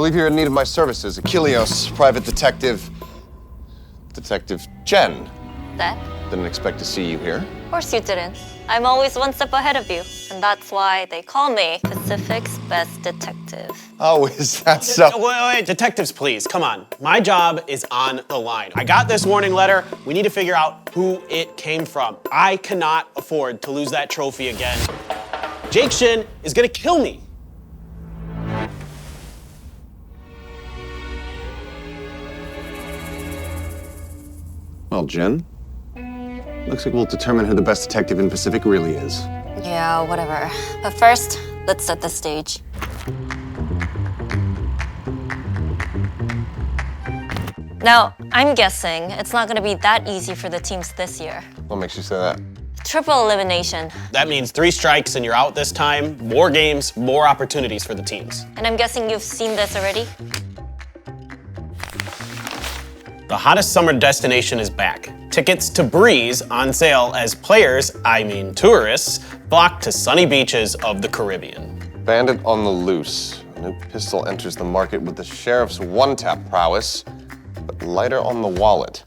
believe you're in need of my services. Achilleos, private detective... Detective Jenn. That? Didn't expect to see you here. Of course you didn't. I'm always one step ahead of you. And that's why they call me Pacific's best detective. Oh, is that so? Wait, detectives, please, come on. My job is on the line. I got this warning letter. We need to figure out who it came from. I cannot afford to lose that trophy again. Jake Shin is gonna kill me. Well, Jenn, looks like we'll determine who the best detective in Pacific really is. Yeah, whatever. But first, let's set the stage. Now, I'm guessing it's not gonna be that easy for the teams this year. What makes you say that? Triple elimination. That means 3 strikes and you're out this time. More games, more opportunities for the teams. And I'm guessing you've seen this already? The hottest summer destination is back. Tickets to Breeze on sale as players, I mean tourists, flock to sunny beaches of the Caribbean. Bandit on the loose. A new pistol enters the market with the sheriff's one-tap prowess, but lighter on the wallet.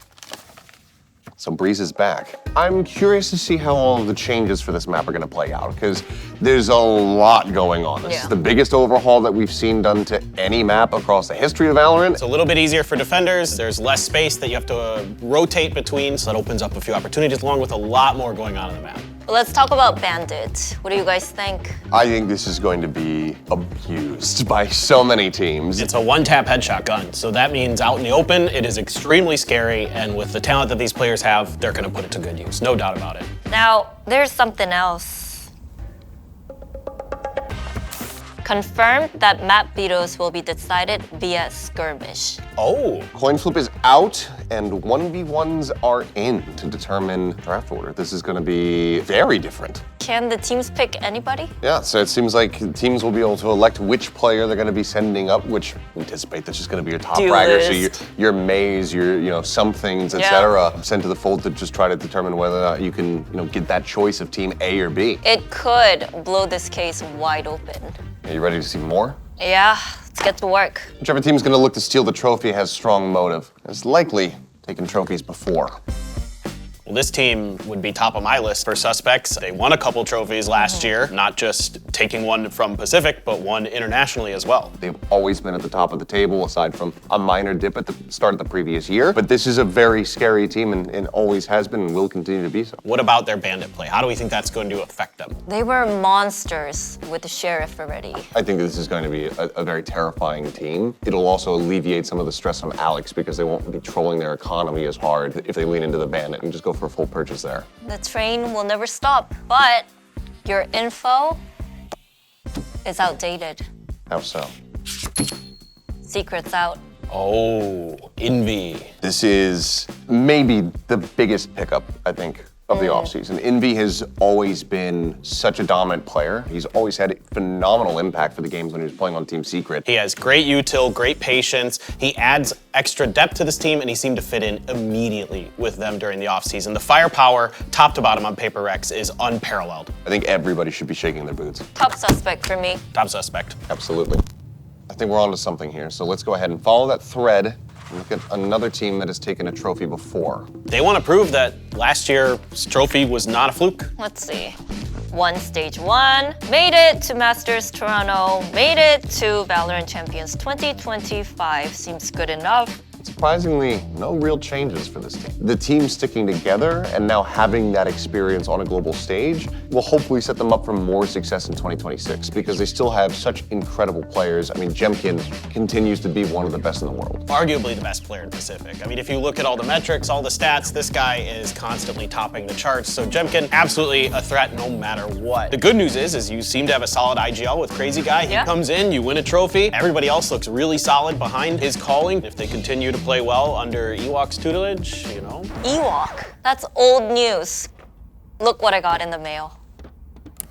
So Breeze is back. I'm curious to see how all of the changes for this map are gonna play out, because there's a lot going on. This is the biggest overhaul that we've seen done to any map across the history of Valorant. It's a little bit easier for defenders. There's less space that you have to rotate between, so that opens up a few opportunities, along with a lot more going on in the map. But let's talk about Bandit. What do you guys think? I think this is going to be abused by so many teams. It's a one-tap headshot gun, so that means out in the open, it is extremely scary, and with the talent that these players have, they're gonna put it to good use, no doubt about it. Now, there's something else. Confirmed that map vetoes will be decided via skirmish. Oh. Coin flip is out, and 1v1s are in to determine draft order. This is gonna be very different. Can the teams pick anybody? Yeah, so it seems like teams will be able to elect which player they're gonna be sending up, which anticipate that's just gonna be your top fragger. So your maze, your some things, etc. Sent to the fold to just try to determine whether or not you can, get that choice of team A or B. It could blow this case wide open. Are you ready to see more? Yeah, let's get to work. Whichever team's gonna look to steal the trophy has strong motive. It's likely taken trophies before. Well, this team would be top of my list for suspects. They won a couple trophies last year, not just taking one from Pacific, but one internationally as well. They've always been at the top of the table, aside from a minor dip at the start of the previous year. But this is a very scary team and always has been and will continue to be so. What about their bandit play? How do we think that's going to affect them? They were monsters with the sheriff already. I think this is going to be a very terrifying team. It'll also alleviate some of the stress on Alex because they won't be trolling their economy as hard if they lean into the bandit and just go for a full purchase there. The train will never stop, but your info is outdated. How so? Secrets out. Oh, Envy. This is maybe the biggest pickup, I think, of the offseason. Envy has always been such a dominant player. He's always had phenomenal impact for the games when he was playing on Team Secret. He has great util, great patience. He adds extra depth to this team, and he seemed to fit in immediately with them during the offseason. The firepower, top to bottom on Paper Rex, is unparalleled. I think everybody should be shaking their boots. Top suspect for me. Top suspect. Absolutely. I think we're onto something here, so let's go ahead and follow that thread and look at another team that has taken a trophy before. They want to prove that last year's trophy was not a fluke. Let's see. Won Stage 1, made it to Masters Toronto, made it to Valorant Champions 2025. Seems good enough. Surprisingly, no real changes for this team. The team sticking together and now having that experience on a global stage will hopefully set them up for more success in 2026 because they still have such incredible players. I mean, Jemkin continues to be one of the best in the world. Arguably the best player in Pacific. I mean, if you look at all the metrics, all the stats, this guy is constantly topping the charts. So Jemkin, absolutely a threat no matter what. The good news is you seem to have a solid IGL with Crazy Guy. He comes in, you win a trophy. Everybody else looks really solid behind his calling. If they continue to play well under Ewok's tutelage, Ewok? That's old news. Look what I got in the mail.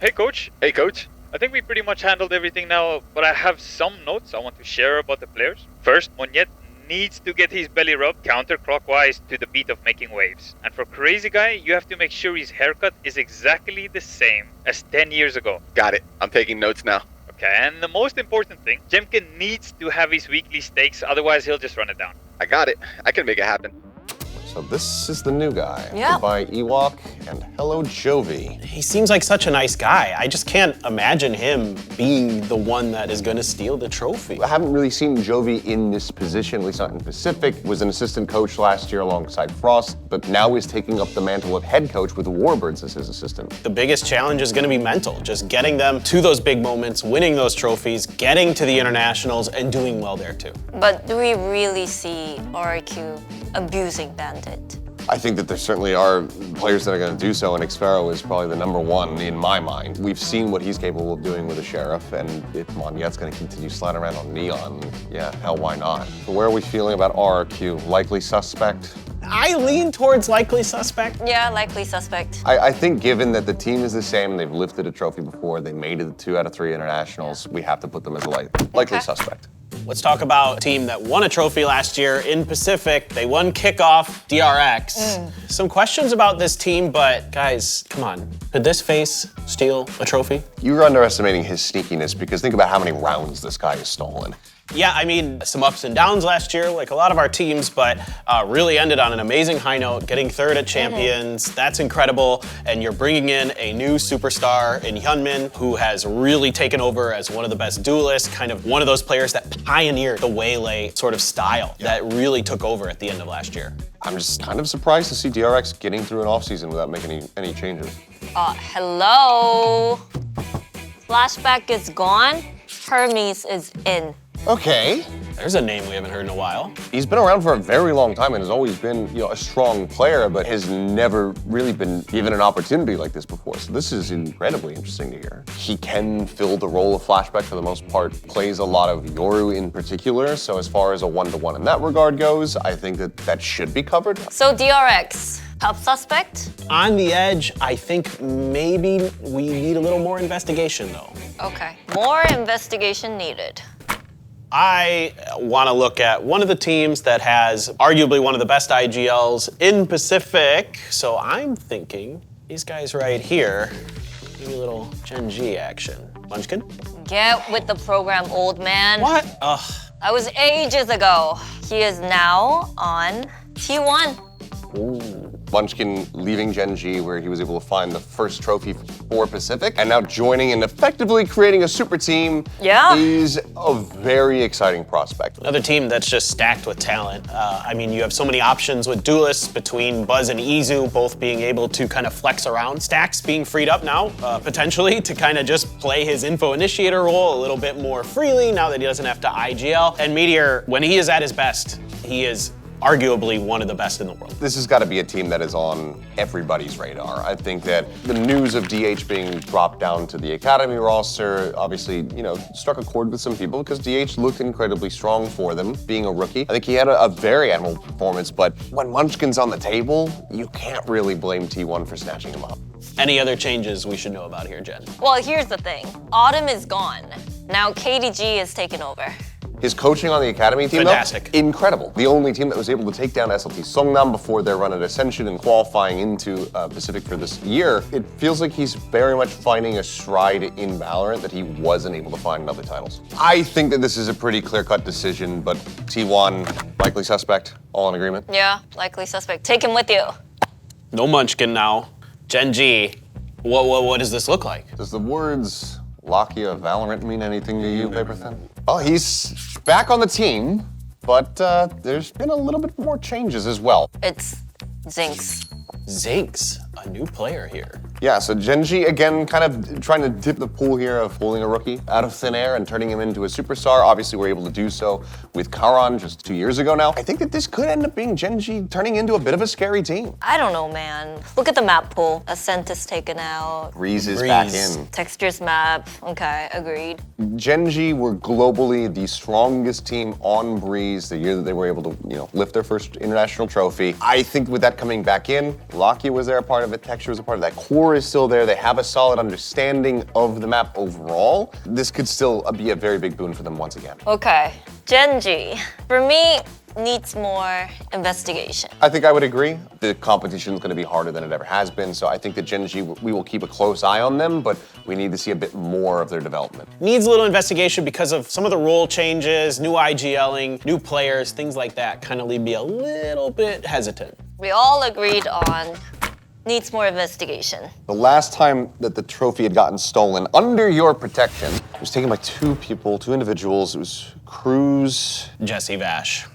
Hey coach. Hey coach. I think we pretty much handled everything now, but I have some notes I want to share about the players. First, Monyet needs to get his belly rubbed counterclockwise to the beat of Making Waves. And for Crazy Guy, you have to make sure his haircut is exactly the same as 10 years ago. Got it. I'm taking notes now. Okay, and the most important thing, Jemkin needs to have his weekly stakes, otherwise he'll just run it down. I got it. I can make it happen. So this is the new guy. Yeah. Goodbye Ewok and hello Jovi. He seems like such a nice guy. I just can't imagine him being the one that is gonna steal the trophy. I haven't really seen Jovi in this position, at least not in Pacific. Was an assistant coach last year alongside Frost, but now is taking up the mantle of head coach with the Warbirds as his assistant. The biggest challenge is gonna be mental, just getting them to those big moments, winning those trophies, getting to the internationals, and doing well there too. But do we really see RQ abusing Bandit? I think that there certainly are players that are going to do so, and Xfero is probably the number one in my mind. We've seen what he's capable of doing with a Sheriff, and if Monyette's going to continue sliding around on Neon, yeah, hell, why not? So where are we feeling about RRQ? Likely suspect? I lean towards likely suspect. Yeah, likely suspect. I think given that the team is the same, they've lifted a trophy before, they made it to 2 out of 3 internationals, we have to put them as a likely Okay. suspect. Let's talk about a team that won a trophy last year in Pacific. They won kickoff, DRX. Some questions about this team, but guys, come on. Could this face steal a trophy? You're underestimating his sneakiness because think about how many rounds this guy has stolen. Yeah, I mean, some ups and downs last year, like a lot of our teams, but really ended on an amazing high note, getting third at Champions. That's incredible. And you're bringing in a new superstar in Hyunmin, who has really taken over as one of the best duelists, kind of one of those players that pioneered the Waylay sort of style that really took over at the end of last year. I'm just kind of surprised to see DRX getting through an offseason without making any changes. Hello? Flashback is gone. Hermes is in. Okay. There's a name we haven't heard in a while. He's been around for a very long time and has always been, a strong player, but has never really been given an opportunity like this before. So this is incredibly interesting to hear. He can fill the role of Flashback for the most part, plays a lot of Yoru in particular. So as far as a one-to-one in that regard goes, I think that should be covered. So DRX, top suspect? On the edge, I think maybe we need a little more investigation though. Okay. More investigation needed. I want to look at one of the teams that has arguably one of the best IGLs in Pacific. So I'm thinking these guys right here, maybe a little Gen G action. Munchkin? Get with the program, old man. What? That was ages ago. He is now on T1. Munchkin leaving Gen G, where he was able to find the first trophy for Pacific, and now joining and effectively creating a super team is a very exciting prospect. Another team that's just stacked with talent. I mean, you have so many options with duelists between Buzz and Izu, both being able to kind of flex around. Stax being freed up now, potentially, to kind of just play his info initiator role a little bit more freely now that he doesn't have to IGL. And Meteor, when he is at his best, he is arguably one of the best in the world. This has got to be a team that is on everybody's radar. I think that the news of DH being dropped down to the Academy roster obviously, struck a chord with some people because DH looked incredibly strong for them, being a rookie. I think he had a very admirable performance, but when Munchkin's on the table, you can't really blame T1 for snatching him up. Any other changes we should know about here, Jen? Well, here's the thing. Autumn is gone. Now KDG has taken over. His coaching on the Academy team, Fantastic. though, incredible. The only team that was able to take down SLT Songnam before their run at Ascension and qualifying into Pacific for this year, it feels like he's very much finding a stride in Valorant that he wasn't able to find in other titles. I think that this is a pretty clear-cut decision, but T1, likely suspect, all in agreement? Yeah, likely suspect. Take him with you. No Munchkin now. Gen G, what does this look like? Does the words Lakia Valorant mean anything to you, Paperthin? Well, he's back on the team, but there's been a little bit more changes as well. It's Zinx. Zinx, a new player here. Yeah, so Genji, again, kind of trying to dip the pool here of pulling a rookie out of thin air and turning him into a superstar. Obviously, we're able to do so with Karan just 2 years ago now. I think that this could end up being Genji turning into a bit of a scary team. I don't know, man. Look at the map pool. Ascent is taken out. Breeze is back Breeze. in. Textures map. Okay, agreed. Genji were globally the strongest team on Breeze the year that they were able to, lift their first international trophy. I think with that coming back in, Lakia was there a part of it, Texture was a part of that. Core is still there. They have a solid understanding of the map overall. This could still be a very big boon for them once again. Okay, Genji. For me, needs more investigation. I think I would agree. The competition is going to be harder than it ever has been, so I think that Genji, we will keep a close eye on them, but we need to see a bit more of their development. Needs a little investigation because of some of the role changes, new IGLing, new players, things like that kind of leave me a little bit hesitant. We all agreed on needs more investigation. The last time that the trophy had gotten stolen under your protection, it was taken by two individuals. It was Cruz. Jesse Vash.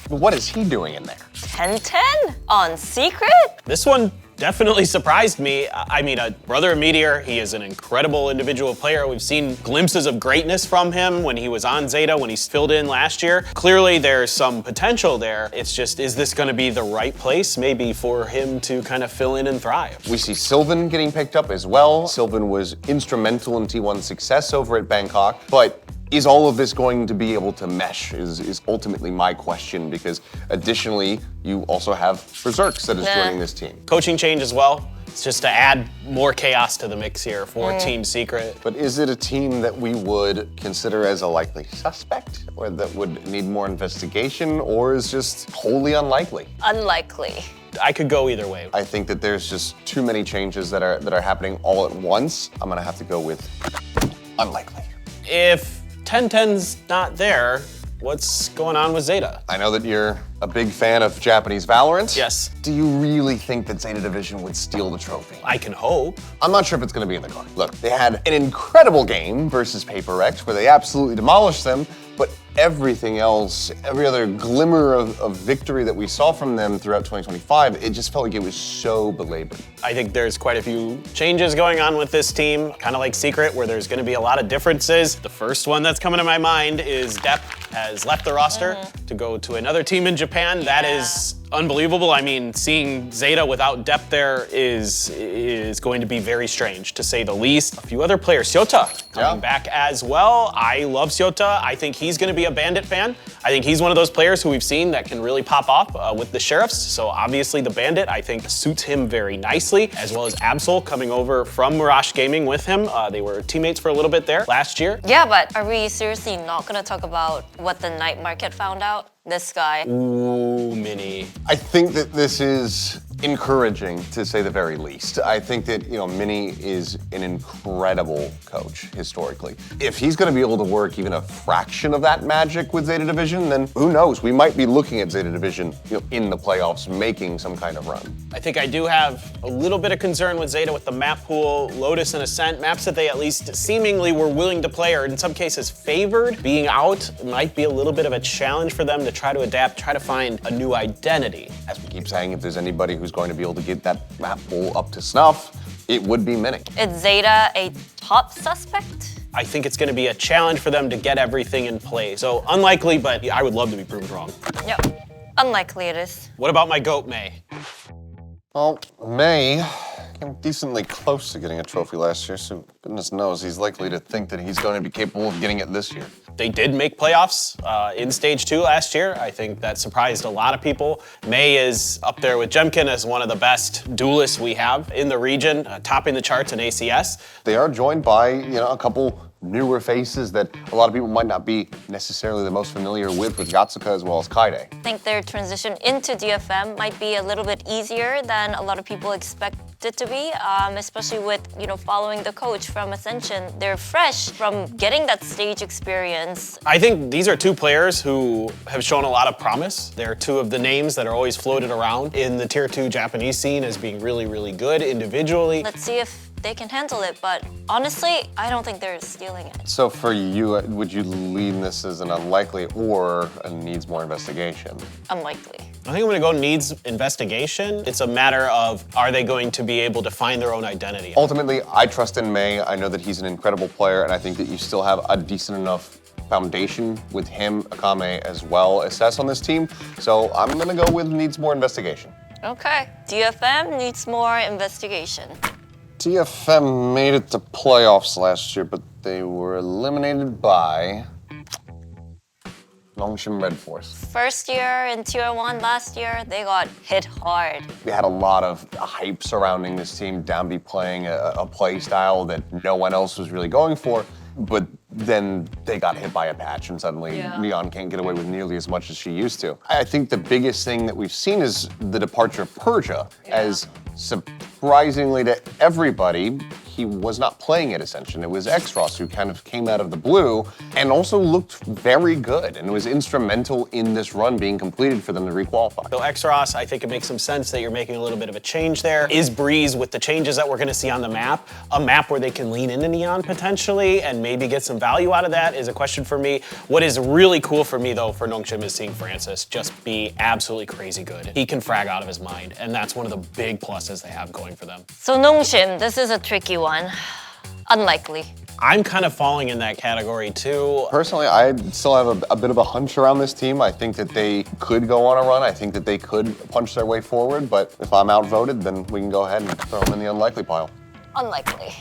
What is he doing in there? 10-10 on Secret? This one definitely surprised me. I mean, a brother of Meteor, he is an incredible individual player. We've seen glimpses of greatness from him when he was on ZETA, when he filled in last year. Clearly, there's some potential there. It's just, is this going to be the right place maybe for him to kind of fill in and thrive? We see Sylvan getting picked up as well. Sylvan was instrumental in T1's success over at Bangkok, but is all of this going to be able to mesh is ultimately my question, because additionally, you also have Berserks that is joining this team. Coaching change as well. It's just to add more chaos to the mix here for Team Secret. But is it a team that we would consider as a likely suspect, or that would need more investigation, or is just wholly unlikely? Unlikely. I could go either way. I think that there's just too many changes that are happening all at once. I'm gonna have to go with unlikely. If 10-10's not there, what's going on with ZETA? I know that you're a big fan of Japanese Valorant. Yes. Do you really think that ZETA Division would steal the trophy? I can hope. I'm not sure if it's gonna be in the card. Look, they had an incredible game versus Paperthin where they absolutely demolished them, but everything else, every other glimmer of victory that we saw from them throughout 2025, it just felt like it was so belabored. I think there's quite a few changes going on with this team, kind of like Secret, where there's gonna be a lot of differences. The first one that's coming to my mind is Depp has left the roster to go to another team in Japan. That is unbelievable. I mean, seeing ZETA without Depp there is going to be very strange, to say the least. A few other players, Syota coming back as well. I love Syota. I think he's gonna be a Bandit fan. I think he's one of those players who we've seen that can really pop off with the Sheriffs. So obviously the Bandit, I think, suits him very nicely, as well as Absol coming over from Mirage Gaming with him. They were teammates for a little bit there last year. Yeah, but are we seriously not gonna talk about what the night market found out? This guy. Ooh, Mini. I think that this is encouraging, to say the very least. I think that, Mini is an incredible coach historically. If he's going to be able to work even a fraction of that magic with ZETA Division, then who knows? We might be looking at ZETA Division, in the playoffs, making some kind of run. I think I do have a little bit of concern with ZETA with the map pool, Lotus and Ascent, maps that they at least seemingly were willing to play, or in some cases favored. Being out might be a little bit of a challenge for them to try to adapt, try to find a new identity. As we keep saying, if there's anybody who's going to be able to get that map pool up to snuff, it would be Mini. Is ZETA a top suspect? I think it's going to be a challenge for them to get everything in place. So unlikely, but I would love to be proved wrong. Yep. Unlikely it is. What about my GOAT, May? Well, May came decently close to getting a trophy last year, so goodness knows he's likely to think that he's going to be capable of getting it this year. They did make playoffs in Stage 2 last year. I think that surprised a lot of people. May is up there with Jemkin as one of the best duelists we have in the region, topping the charts in ACS. They are joined by, a couple newer faces that a lot of people might not be necessarily the most familiar with Yatsuka as well as Kaide. I think their transition into DFM might be a little bit easier than a lot of people expect it to be, especially with, following the coach from Ascension. They're fresh from getting that stage experience. I think these are two players who have shown a lot of promise. They're two of the names that are always floated around in the Tier 2 Japanese scene as being really, really good individually. Let's see if they can handle it, but honestly, I don't think they're stealing it. So for you, would you lean this as an unlikely or a needs more investigation? Unlikely. I think I'm gonna go needs investigation. It's a matter of, are they going to be able to find their own identity? Ultimately, I trust in May. I know that he's an incredible player, and I think that you still have a decent enough foundation with him, Akame, as well as Sess on this team. So I'm gonna go with needs more investigation. Okay, DFM needs more investigation. DFM made it to playoffs last year, but they were eliminated by Longshan Red Force. First year in Tier 1 last year, they got hit hard. We had a lot of hype surrounding this team, Downbeat playing a play style that no one else was really going for, but then they got hit by a patch and suddenly Neon can't get away with nearly as much as she used to. I think the biggest thing that we've seen is the departure of Persia, as surprisingly to everybody, he was not playing at Ascension. It was Xros who kind of came out of the blue and also looked very good and was instrumental in this run being completed for them to requalify. So Xros, I think it makes some sense that you're making a little bit of a change there. Is Breeze, with the changes that we're gonna see on the map, a map where they can lean into Neon potentially and maybe get some value out of that is a question for me. What is really cool for me though for Nongshim is seeing Francis just be absolutely crazy good. He can frag out of his mind, and that's one of the big pluses they have going for them. So Nongshim, this is a tricky one. Unlikely. I'm kind of falling in that category too. Personally, I still have a bit of a hunch around this team. I think that they could go on a run. I think that they could punch their way forward, but if I'm outvoted, then we can go ahead and throw them in the unlikely pile. Unlikely.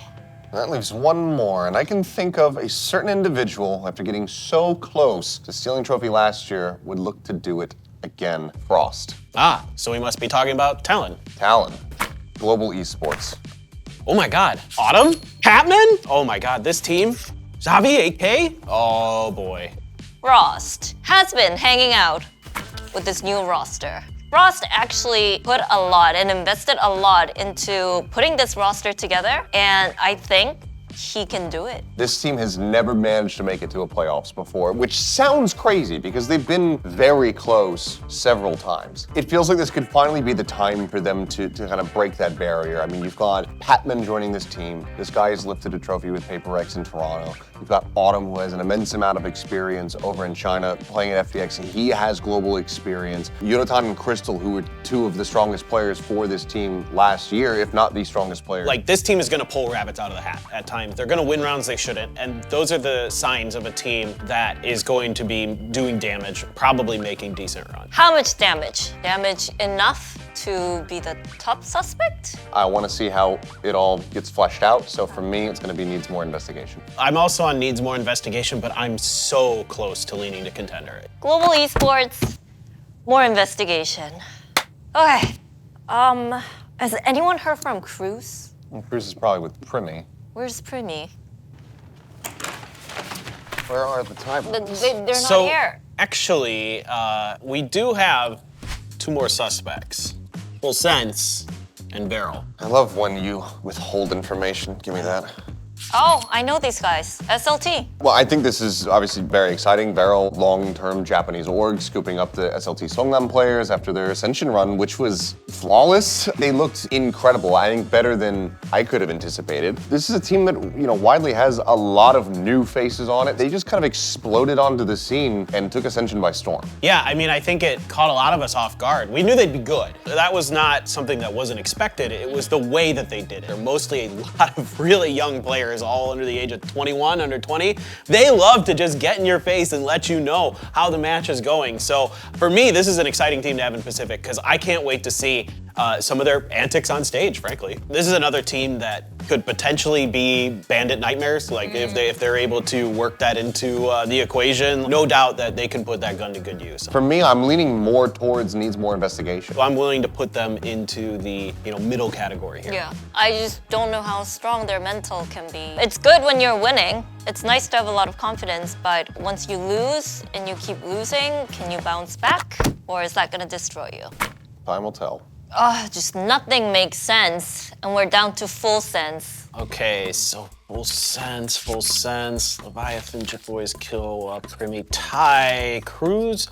That leaves one more, and I can think of a certain individual, after getting so close to stealing trophy last year, would look to do it again. Frost. Ah, so we must be talking about Talon. Talon. Global Esports. Oh my God, Autumn? Patman? Oh my God, this team? Xavi, AK? Oh boy. Frost has been hanging out with this new roster. Frost actually put a lot and invested a lot into putting this roster together, and I think he can do it. This team has never managed to make it to a playoffs before, which sounds crazy because they've been very close several times. It feels like this could finally be the time for them to kind of break that barrier. I mean, you've got Patman joining this team. This guy has lifted a trophy with PaperX in Toronto. You've got Autumn, who has an immense amount of experience over in China playing at FDX, and he has global experience. Yonatan and Crystal, who were two of the strongest players for this team last year, if not the strongest players. Like, this team is gonna pull rabbits out of the hat at times. They're gonna win rounds they shouldn't, and those are the signs of a team that is going to be doing damage, probably making decent runs. How much damage? Damage enough to be the top suspect? I want to see how it all gets fleshed out, so for me, it's going to be needs more investigation. I'm also on needs more investigation, but I'm so close to leaning to contender. Global esports, more investigation. Okay, has anyone heard from Cruz? Well, Cruz is probably with Primi. Where's Primi? Where are the timelines? They're not So, here. actually, we do have two more suspects. Full Sense and Beryl. I love when you withhold information. Give me that. Oh, I know these guys. SLT. Well, I think this is obviously very exciting. Beryl, long-term Japanese org, scooping up the SLT Songnam players after their Ascension run, which was flawless. They looked incredible. I think better than I could have anticipated. This is a team that, widely has a lot of new faces on it. They just kind of exploded onto the scene and took Ascension by storm. Yeah, I mean, I think it caught a lot of us off guard. We knew they'd be good. That was not something that wasn't expected. It was the way that they did it. They're mostly a lot of really young players, all under the age of 21, under 20. They love to just get in your face and let you know how the match is going. So for me, this is an exciting team to have in Pacific because I can't wait to see some of their antics on stage, frankly. This is another team that could potentially be Bandit Nightmares. Like if they're able to work that into the equation, no doubt that they can put that gun to good use. For me, I'm leaning more towards needs more investigation. So I'm willing to put them into the middle category here. Yeah, I just don't know how strong their mental can be. It's good when you're winning. It's nice to have a lot of confidence, but once you lose and you keep losing, can you bounce back? Or is that gonna destroy you? Time will tell. Just nothing makes sense, and we're down to full sense. Okay, so full sense. Leviathan, Jet Boys kill Primi, Ty, Cruz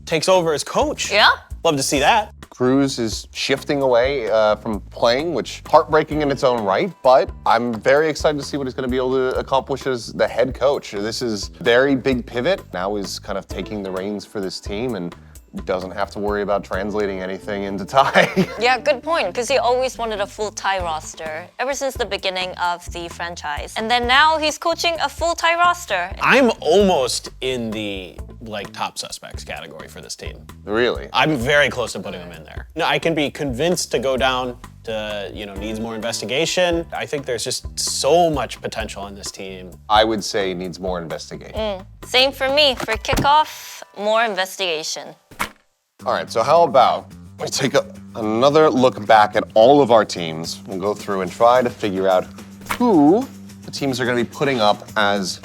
takes over as coach. Yeah? Love to see that. Cruz is shifting away from playing, which heartbreaking in its own right, but I'm very excited to see what he's going to be able to accomplish as the head coach. This is a very big pivot. Now he's kind of taking the reins for this team and doesn't have to worry about translating anything into Thai. Yeah, good point, because he always wanted a full Thai roster ever since the beginning of the franchise. And then now he's coaching a full Thai roster. I'm almost in the top suspects category for this team. Really? I'm very close to putting them in there. No, I can be convinced to go down to, needs more investigation. I think there's just so much potential in this team. I would say needs more investigation. Same for me. For kickoff, more investigation. All right, so how about we take another look back at all of our teams. We'll go through and try to figure out who the teams are going to be putting up as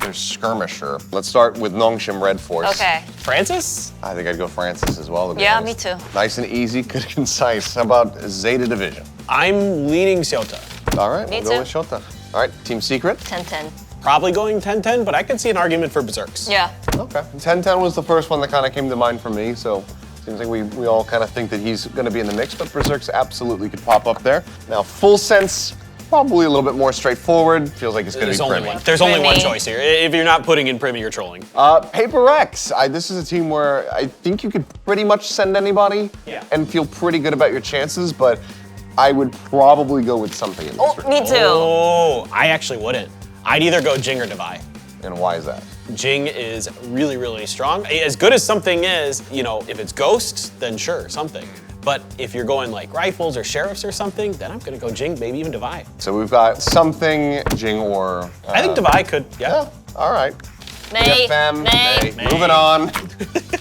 their skirmisher. Let's start with Nongshim Red Force. Okay. Francis? I think I'd go Francis as well. To be Yeah, honest. me too. Nice and easy, good and concise. How about ZETA Division? I'm leaning ZETA. All right, Me we'll go too. with Shota. All right, Team Secret. 10-10. Probably going 10-10, but I could see an argument for Berserks. Yeah. Okay. 10-10 was the first one that kind of came to mind for me, so seems like we all kind of think that he's going to be in the mix, but Berserks absolutely could pop up there. Now, Full Sense, probably a little bit more straightforward. Feels like it's going to be Primy. There's only one Primy. choice here. If you're not putting in Primy, you're trolling. Paper X. This is a team where I think you could pretty much send anybody and feel pretty good about your chances, but I would probably go with something in this Oh, me too. Oh, I actually wouldn't. I'd either go Jing or Devi. And why is that? Jing is really, really strong. As good as something is, you know, if it's Ghost, then sure, something. But if you're going like rifles or sheriffs or something, then I'm gonna go Jing, maybe even Devi. So we've got something, Jing, or... I think Devi could, yeah. All right. May. DFM, May. May. Moving on.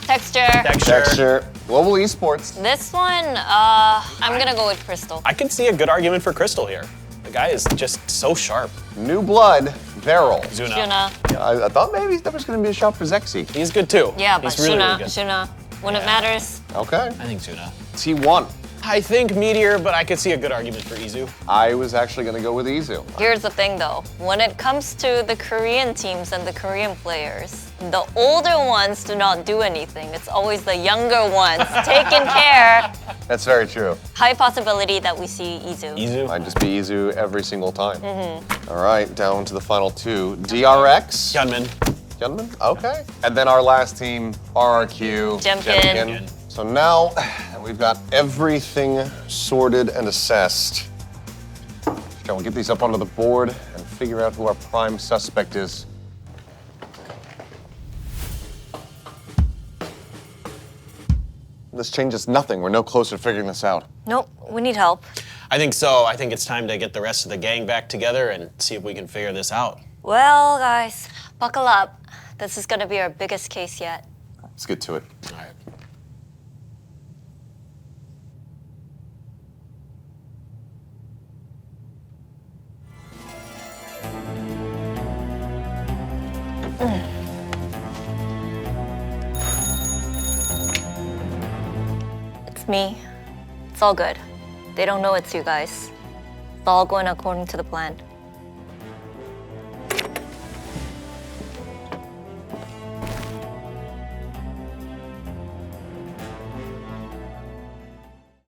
Texture. Texture. Global Esports. This one, I'm gonna go with Crystal. I could see a good argument for Crystal here. The guy is just so sharp. New Blood, Beryl. Zuna. Shuna. I thought maybe there was going to be a shot for Zexy. He's good too. Yeah, but He's really, Shuna, really good. Shuna. When it matters. Okay. I think Zuna. T1. I think Meteor, but I could see a good argument for Izu. I was actually going to go with Izu. Here's the thing though, when it comes to the Korean teams and the Korean players, the older ones do not do anything. It's always the younger ones taking care. That's very true. High possibility that we see Izu. Izu. I'd just be Izu every single time. All right, down to the final two. DRX. Hyunmin. Hyunmin? Okay. And then our last team, RRQ. Jemkin. So now we've got everything sorted and assessed. Shall we get these up onto the board and figure out who our prime suspect is? This changes nothing. We're no closer to figuring this out. Nope, we need help. I think so. I think it's time to get the rest of the gang back together and see if we can figure this out. Well, guys, buckle up. This is gonna be our biggest case yet. Let's get to it. All right. It's me. It's all good. They don't know it's you guys. It's all going according to the plan.